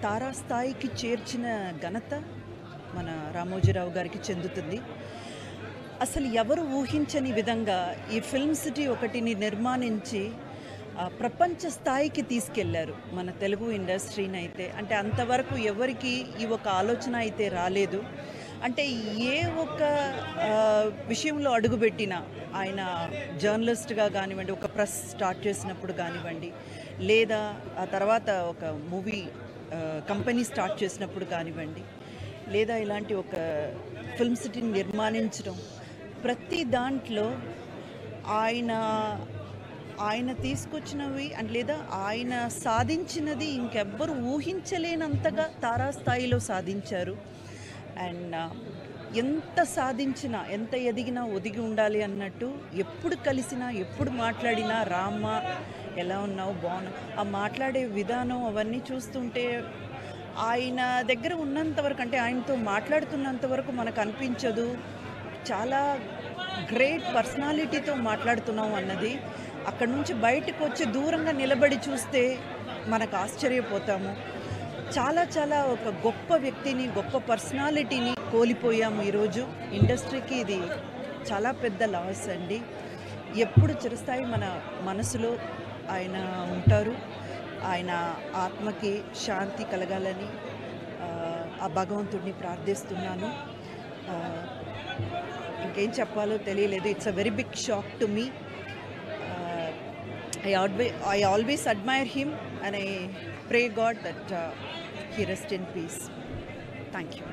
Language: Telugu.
తారాస్థాయికి చేర్చిన ఘనత మన రామోజీరావు గారికి చెందుతుంది. అసలు ఎవరు ఊహించని విధంగా ఈ ఫిల్మ్ సిటీ ఒకటిని నిర్మాణించి ప్రపంచ స్థాయికి తీసుకెళ్లారు మన తెలుగు ఇండస్ట్రీని అయితే. అంటే అంతవరకు ఎవరికి ఈ ఒక ఆలోచన అయితే రాలేదు. అంటే ఏ ఒక్క విషయంలో అడుగుపెట్టినా ఆయన జర్నలిస్ట్గా కానివ్వండి, ఒక ప్రెస్ స్టార్ట్ చేసినప్పుడు కానివ్వండి, లేదా ఆ తర్వాత ఒక మూవీ కంపెనీ స్టార్ట్ చేసినప్పుడు కానివ్వండి, లేదా ఇలాంటి ఒక ఫిల్మ్ సిటీని నిర్మాణించడం, ప్రతి దాంట్లో ఆయన ఆయన తీసుకొచ్చినవి అండ్ లేదా ఆయన సాధించినది ఇంకెవ్వరు ఊహించలేనంతగా తారాస్థాయిలో సాధించారు. అండ్ ఎంత సాధించినా, ఎంత ఎదిగినా ఒదిగి ఉండాలి అన్నట్టు ఎప్పుడు కలిసినా, ఎప్పుడు మాట్లాడినా రామ్మ ఎలా ఉన్నావు, బాగున్నావు, ఆ మాట్లాడే విధానం అవన్నీ చూస్తుంటే ఆయన దగ్గర ఉన్నంత వరకు, అంటే ఆయనతో మాట్లాడుతున్నంత వరకు మనకు అనిపించదు చాలా గ్రేట్ పర్సనాలిటీతో మాట్లాడుతున్నాం అన్నది. అక్కడ నుంచి బయటకు వచ్చి దూరంగా నిలబడి చూస్తే మనకు ఆశ్చర్యపోతాము. చాలా చాలా ఒక గొప్ప వ్యక్తిని, గొప్ప పర్సనాలిటీని కోల్పోయాము ఈరోజు. ఇండస్ట్రీకి ఇది చాలా పెద్ద లాస్ అండి. ఎప్పుడు చిరస్థాయి మన మనసులో ఆయన ఉంటారు. ఆయన ఆత్మకి శాంతి కలగాలని ఆ భగవంతుడిని ప్రార్థిస్తున్నాను. ఇంకేం చెప్పాలో తెలియలేదు. It's a very big shock to me. I always admire him and I pray God that he rest in peace. Thank you.